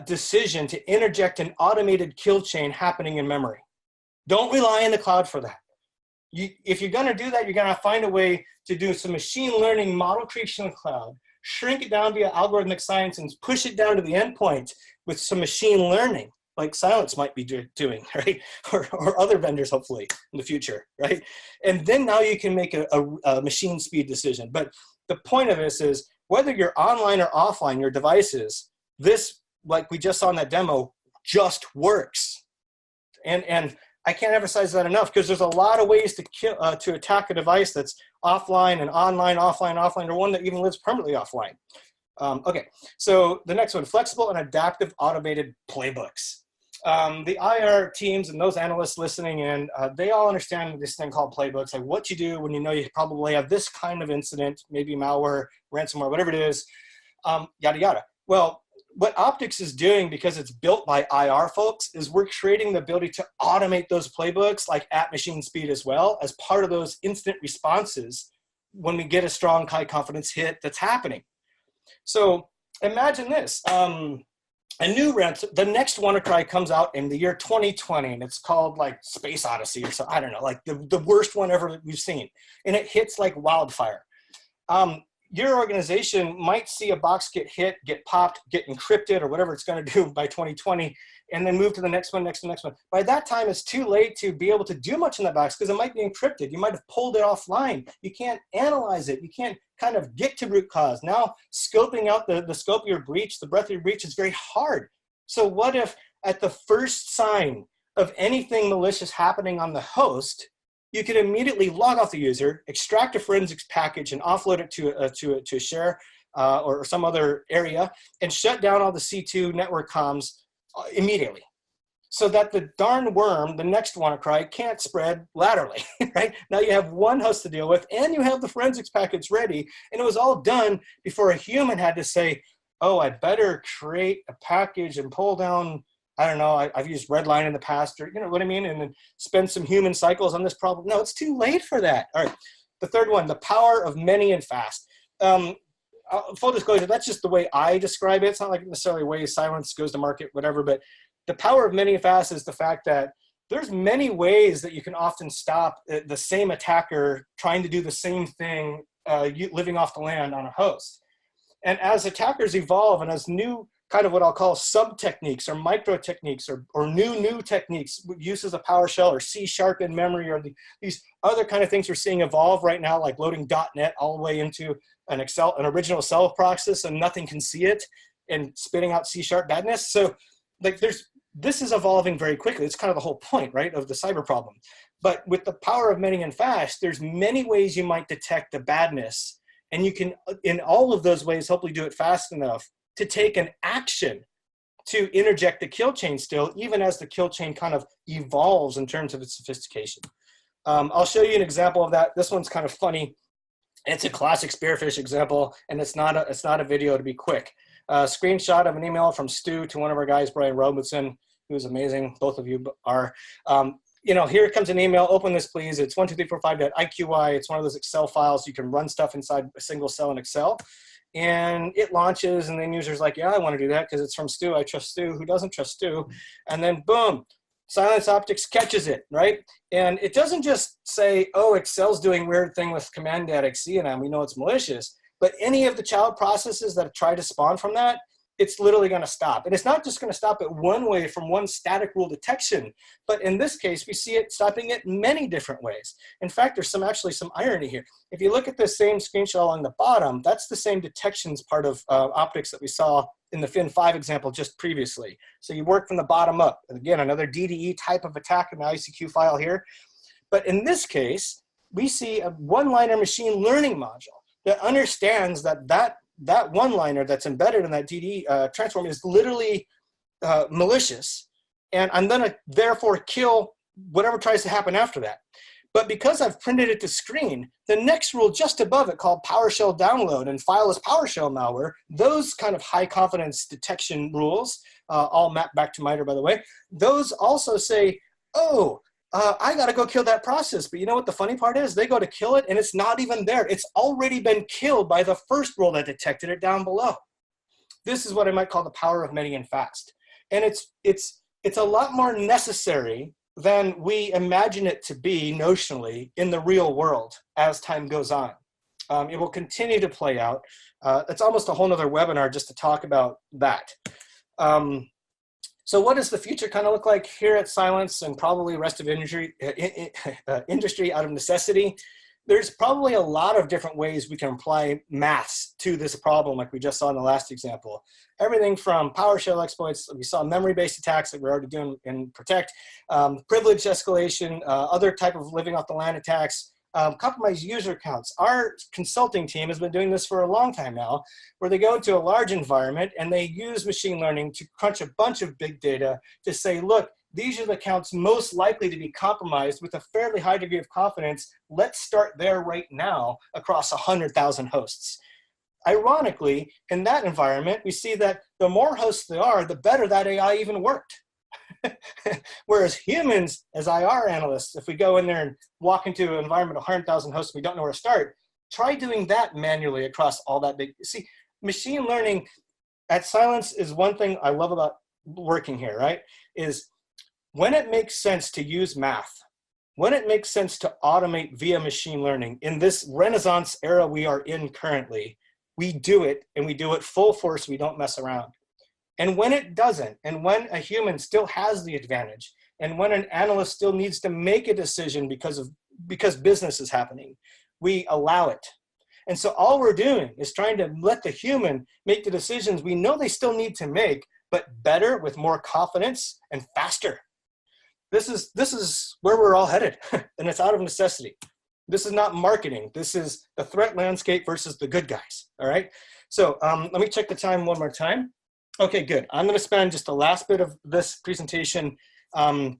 decision to interject an automated kill chain happening in memory. Don't rely on the cloud for that. If you're going to do that, you're going to find a way to do some machine learning model creation in the cloud, shrink it down via algorithmic science, and push it down to the endpoint with some machine learning, like Cylance might be doing, right? Or other vendors, hopefully, in the future, right? And then now you can make a machine speed decision. But the point of this is, whether you're online or offline, your devices, this, like we just saw in that demo, just works. And I can't emphasize that enough because there's a lot of ways to attack a device that's offline and online, offline, offline, or one that even lives permanently offline. Okay, so the next one, flexible and adaptive automated playbooks. The IR teams and those analysts listening in, they all understand this thing called playbooks, like what you do when you know you probably have this kind of incident, maybe malware, ransomware, whatever it is, yada, yada. Well, what optics is doing, because it's built by IR folks, is we're creating the ability to automate those playbooks like at machine speed as well as part of those instant responses when we get a strong high confidence hit that's happening. So imagine this, the next WannaCry comes out in the year 2020 and it's called like Space Odyssey or so, I don't know, like the worst one ever that we've seen. And it hits like wildfire. Your organization might see a box get hit, get popped, get encrypted, or whatever it's going to do by 2020, and then move to the next one, next one, next one. By that time, it's too late to be able to do much in that box because it might be encrypted. You might have pulled it offline. You can't analyze it. You can't kind of get to root cause. Now, scoping out the scope of your breach, the breadth of your breach is very hard. So what if at the first sign of anything malicious happening on the host, you can immediately log off the user, extract a forensics package, and offload it to a share or some other area, and shut down all the C2 network comms immediately, so that the darn worm, the next WannaCry, can't spread laterally, right? Now you have one host to deal with, and you have the forensics package ready, and it was all done before a human had to say, oh, I better create a package and pull down, I don't know, I've used Redline in the past, or you know what I mean, and then spend some human cycles on this problem. No, it's too late for that. All right, the third one, the power of many and fast. Full disclosure, that's just the way I describe it. It's not like necessarily the way Cylance goes to market, whatever, but the power of many and fast is the fact that there's many ways that you can often stop the same attacker trying to do the same thing living off the land on a host. And as attackers evolve and as new kind of what I'll call sub-techniques or micro techniques or new techniques, uses of PowerShell or C# in memory or these other kind of things we're seeing evolve right now, like loading .NET all the way into an original Excel process and nothing can see it and spitting out C# badness. So like this is evolving very quickly. It's kind of the whole point, right, of the cyber problem. But with the power of many and fast, there's many ways you might detect the badness. And you can, in all of those ways, hopefully do it fast enough to take an action to interject the kill chain still, even as the kill chain kind of evolves in terms of its sophistication. I'll show you an example of that. This one's kind of funny. It's a classic spearfish example, and it's not a video to be quick. Screenshot of an email from Stu to one of our guys, Brian Robertson, who's amazing. Both of you are. You know, here comes an email. Open this, please. It's 12345.iqi. It's one of those Excel files. You can run stuff inside a single cell in Excel. And it launches, and then users like, yeah, I want to do that because it's from Stu. I trust Stu. Who doesn't trust Stu? And then boom, Cylance Optics catches it, right? And it doesn't just say, oh, Excel's doing weird thing with command.exe, and we know it's malicious. But any of the child processes that try to spawn from that, it's literally going to stop. And it's not just going to stop it one way from one static rule detection, but in this case, we see it stopping it many different ways. In fact, there's actually some irony here. If you look at the same screenshot on the bottom, that's the same detections part of optics that we saw in the Fin5 example just previously. So you work from the bottom up. And again, another DDE type of attack in the ICQ file here. But in this case, we see a one-liner machine learning module that understands that one-liner that's embedded in that DDE transform is literally malicious, and I'm going to therefore kill whatever tries to happen after that. But because I've printed it to screen, the next rule just above it called PowerShell download and file as PowerShell malware, those kind of high confidence detection rules, all mapped back to MITRE, by the way, those also say, oh, I got to go kill that process. But you know what the funny part is? They go to kill it, and it's not even there. It's already been killed by the first rule that detected it down below. This is what I might call the power of many and fast. And it's a lot more necessary than we imagine it to be notionally in the real world as time goes on. It will continue to play out. It's almost a whole nother webinar just to talk about that. So what does the future kind of look like here at Cylance and probably the rest of industry out of necessity? There's probably a lot of different ways we can apply maths to this problem, like we just saw in the last example. Everything from PowerShell exploits, we saw memory-based attacks that we're already doing in Protect, privilege escalation, other type of living off the land attacks, compromised user accounts. Our consulting team has been doing this for a long time now, where they go into a large environment and they use machine learning to crunch a bunch of big data to say, look, these are the accounts most likely to be compromised with a fairly high degree of confidence. Let's start there right now across 100,000 hosts. Ironically, in that environment, we see that the more hosts there are, the better that AI even worked. Whereas humans, as IR analysts, if we go in there and walk into an environment of 100,000 hosts, we don't know where to start, try doing that manually across all that big. See, machine learning at Cylance is one thing I love about working here, right? Is when it makes sense to use math, when it makes sense to automate via machine learning in this Renaissance era we are in currently, we do it, and we do it full force. We don't mess around. And when it doesn't, and when a human still has the advantage, and when an analyst still needs to make a decision because business is happening, we allow it. And so all we're doing is trying to let the human make the decisions we know they still need to make, but better, with more confidence, and faster. This is where we're all headed, and it's out of necessity. This is not marketing. This is the threat landscape versus the good guys, all right? So let me check the time one more time. Okay, good. I'm going to spend just the last bit of this presentation kind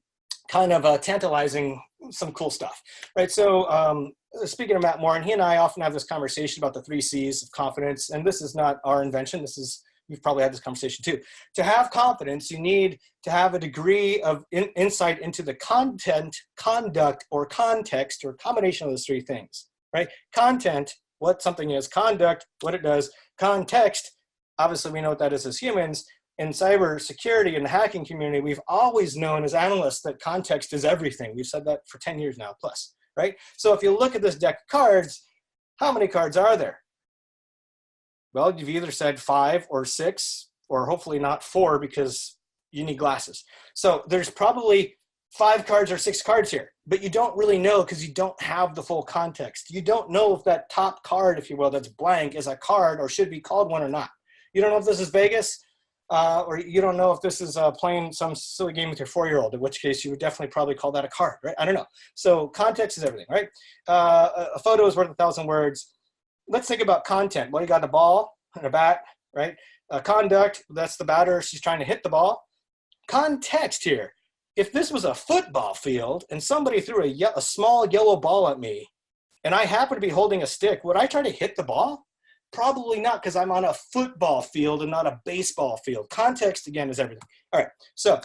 of tantalizing some cool stuff, right? So speaking of Matt Moore, and he and I often have this conversation about the 3 C's of confidence, and this is not our invention. This is, you've probably had this conversation too. To have confidence, you need to have a degree of insight into the content, conduct, or context, or a combination of those 3 things, right? Content, what something is. Conduct, what it does. Context, obviously we know what that is as humans. In cybersecurity and the hacking community, we've always known as analysts that context is everything. We've said that for 10 years now plus, right? So if you look at this deck of cards, how many cards are there? Well, you've either said 5 or 6, or hopefully not 4 because you need glasses. So there's probably 5 cards or 6 cards here, but you don't really know because you don't have the full context. You don't know if that top card, if you will, that's blank is a card or should be called one or not. You don't know if this is Vegas, or you don't know if this is playing some silly game with your 4-year-old, in which case you would definitely probably call that a card, right? I don't know. So context is everything, right? A photo is worth 1,000 words. Let's think about content. Well, you got a ball and a bat, right? Conduct, that's the batter. She's trying to hit the ball. Context here. If this was a football field and somebody threw a small yellow ball at me and I happen to be holding a stick, would I try to hit the ball? Probably not, because I'm on a football field and not a baseball field. Context, again, is everything. All right, so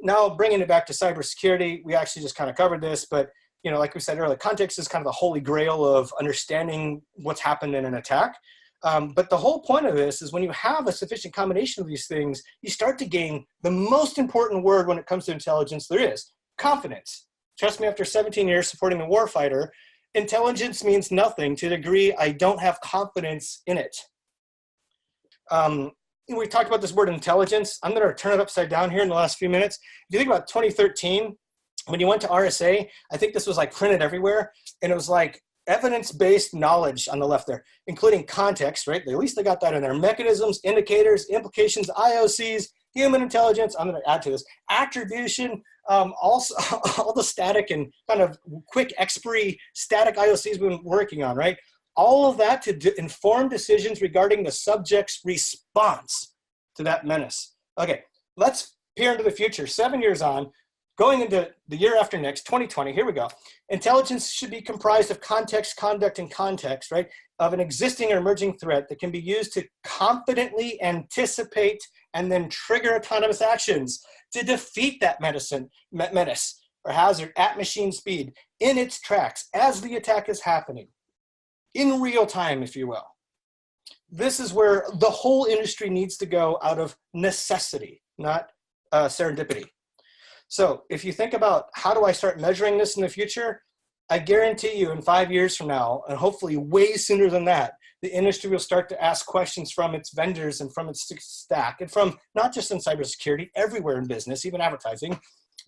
now bringing it back to cybersecurity, we actually just kind of covered this, but like we said earlier, context is kind of the holy grail of understanding what's happened in an attack. But the whole point of this is when you have a sufficient combination of these things, you start to gain the most important word when it comes to intelligence there is, confidence. Trust me, after 17 years supporting the warfighter, intelligence means nothing to the degree I don't have confidence in it. We talked about this word intelligence. I'm going to turn it upside down here in the last few minutes. If you think about 2013, when you went to RSA, I think this was like printed everywhere, and it was like evidence-based knowledge on the left there, including context, right? At least they got that in there. Mechanisms, indicators, implications, IOCs, human intelligence. I'm going to add to this. Attribution, also all the static and kind of quick expiry static IOCs we've been working on, right? All of that to inform decisions regarding the subject's response to that menace. Okay, let's peer into the future. 7 years on, going into the year after next, 2020, here we go. Intelligence should be comprised of context, conduct, and context, right? Of an existing or emerging threat that can be used to confidently anticipate and then trigger autonomous actions to defeat that menace or hazard at machine speed in its tracks as the attack is happening, in real time, if you will. This is where the whole industry needs to go out of necessity, not serendipity. So if you think about how do I start measuring this in the future, I guarantee you in 5 years from now, and hopefully way sooner than that, the industry will start to ask questions from its vendors and from its stack and from not just in cybersecurity, everywhere in business, even advertising.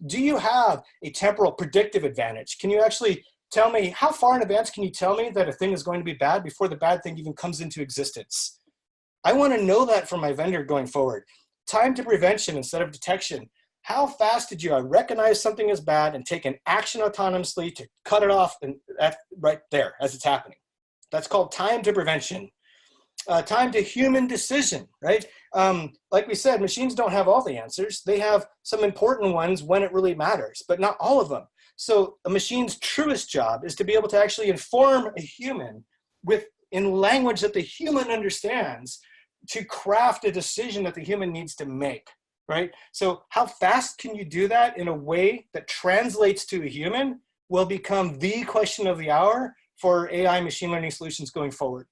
Do you have a temporal predictive advantage? Can you actually tell me, how far in advance can you tell me that a thing is going to be bad before the bad thing even comes into existence? I want to know that from my vendor going forward. Time to prevention instead of detection. How fast did you recognize something as bad and take an action autonomously to cut it off and right there as it's happening? That's called time to prevention. Time to human decision, right? Like we said, machines don't have all the answers. They have some important ones when it really matters, but not all of them. So a machine's truest job is to be able to actually inform a human in language that the human understands to craft a decision that the human needs to make. Right? So how fast can you do that in a way that translates to a human will become the question of the hour for AI machine learning solutions going forward.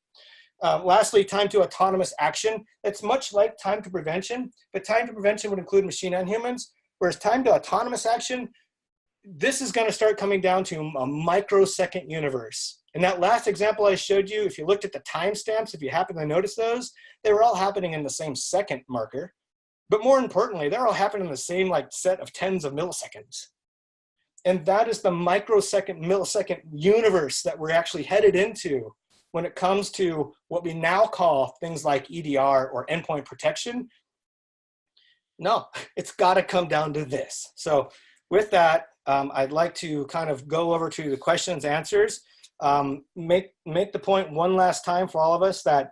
Lastly, time to autonomous action. It's much like time to prevention, but time to prevention would include machine and humans, whereas time to autonomous action, this is going to start coming down to a microsecond universe. In that last example I showed you, if you looked at the timestamps, if you happen to notice those, they were all happening in the same second marker. But more importantly, they're all happening in the same set of tens of milliseconds. And that is the microsecond, millisecond universe that we're actually headed into when it comes to what we now call things like EDR or endpoint protection. No, it's got to come down to this. So with that, I'd like to kind of go over to the questions, answers, make the point one last time for all of us that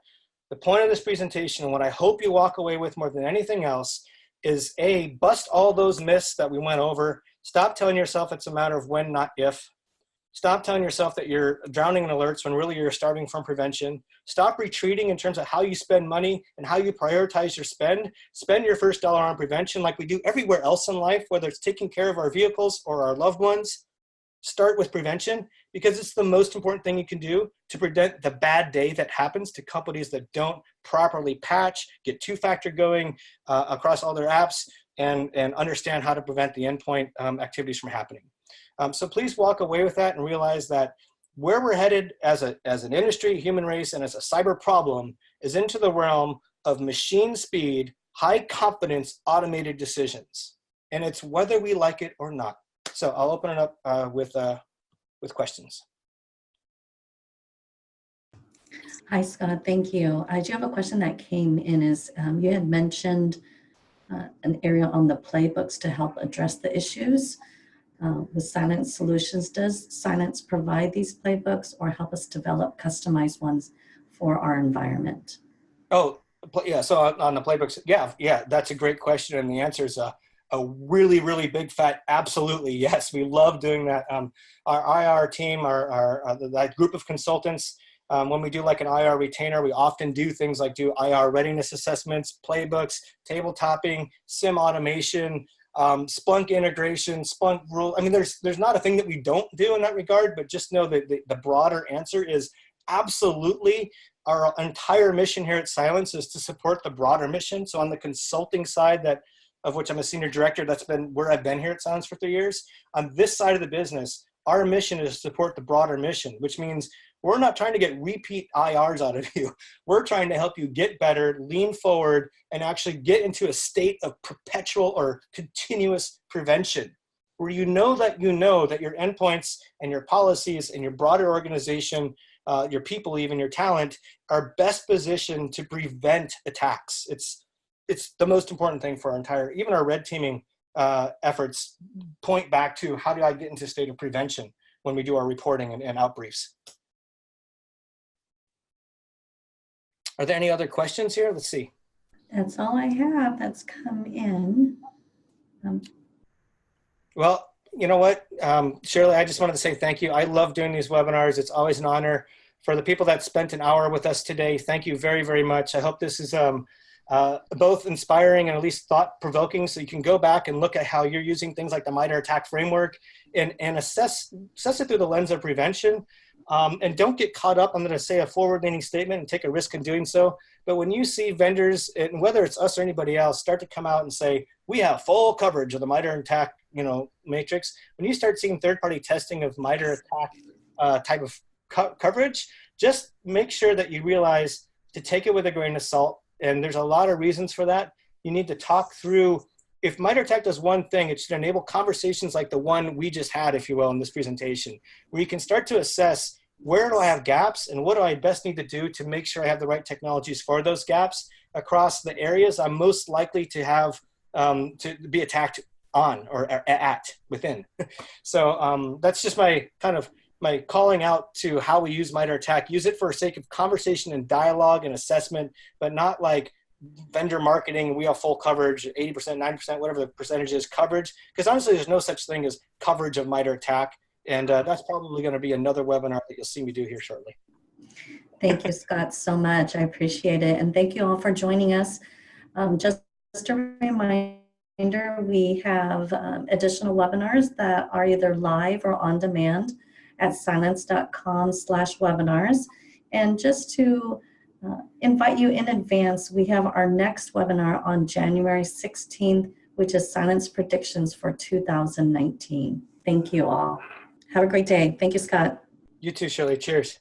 the point of this presentation, and what I hope you walk away with more than anything else, is A, bust all those myths that we went over. Stop telling yourself it's a matter of when, not if. Stop telling yourself that you're drowning in alerts when really you're starving from prevention. Stop retreating in terms of how you spend money and how you prioritize your spend. Spend your first dollar on prevention like we do everywhere else in life, whether it's taking care of our vehicles or our loved ones. Start with prevention because it's the most important thing you can do to prevent the bad day that happens to companies that don't properly patch, get two-factor going across all their apps, and understand how to prevent the endpoint activities from happening. So please walk away with that and realize that where we're headed as an industry, human race, and as a cyber problem is into the realm of machine speed, high confidence, automated decisions. And it's whether we like it or not. So I'll open it up with questions. Hi, Scott. Thank you. I do have a question that came in is you had mentioned an area on the playbooks to help address the issues with Cylance solutions. Does Cylance provide these playbooks or help us develop customized ones for our environment? Oh, yeah. So on the playbooks, yeah, that's a great question. And the answer is a really, really big fat absolutely yes. We love doing that. Our IR team, that group of consultants, when we do like an IR retainer, we often do things like do IR readiness assessments, playbooks, table topping, SIM automation, Splunk integration, Splunk rule. I mean, there's not a thing that we don't do in that regard, but just know that the broader answer is absolutely. Our entire mission here at Cylance is to support the broader mission. So on the consulting side of which I'm a senior director, that's been where I've been here at Cylance for 3 years. On this side of the business, our mission is to support the broader mission, which means we're not trying to get repeat IRs out of you. We're trying to help you get better, lean forward, and actually get into a state of perpetual or continuous prevention, where you know that your endpoints and your policies and your broader organization, your people, even your talent, are best positioned to prevent attacks. It's the most important thing for even our red teaming efforts point back to how do I get into a state of prevention when we do our reporting and outbriefs. Are there any other questions here? Let's see. That's all I have that's come in. Well, you know what, Shirley, I just wanted to say thank you. I love doing these webinars. It's always an honor. For the people that spent an hour with us today, thank you very, very much. I hope this is both inspiring and at least thought-provoking, so you can go back and look at how you're using things like the MITRE attack framework and assess it through the lens of prevention. And don't get caught up, I'm going to say a forward-leaning statement and take a risk in doing so. But when you see vendors, and whether it's us or anybody else, start to come out and say, we have full coverage of the MITRE attack matrix, when you start seeing third-party testing of MITRE attack type of coverage, just make sure that you realize to take it with a grain of salt. And there's a lot of reasons for that. You need to talk through, if MITRE attack does one thing, it should enable conversations like the one we just had, if you will, in this presentation, where you can start to assess, where do I have gaps and what do I best need to do to make sure I have the right technologies for those gaps across the areas I'm most likely to have to be attacked on or within. So that's just my calling out to how we use MITRE attack. Use it for the sake of conversation and dialogue and assessment, but not like vendor marketing. We have full coverage, 80%, 90%, whatever the percentage is coverage. Because honestly, there's no such thing as coverage of MITRE attack. And that's probably going to be another webinar that you'll see me do here shortly. Thank you, Scott, so much. I appreciate it. And thank you all for joining us. Just a reminder, we have additional webinars that are either live or on demand at cylance.com/webinars. And just to invite you in advance, we have our next webinar on January 16th, which is Cylance Predictions for 2019. Thank you all. Have a great day. Thank you, Scott. You too, Shirley. Cheers.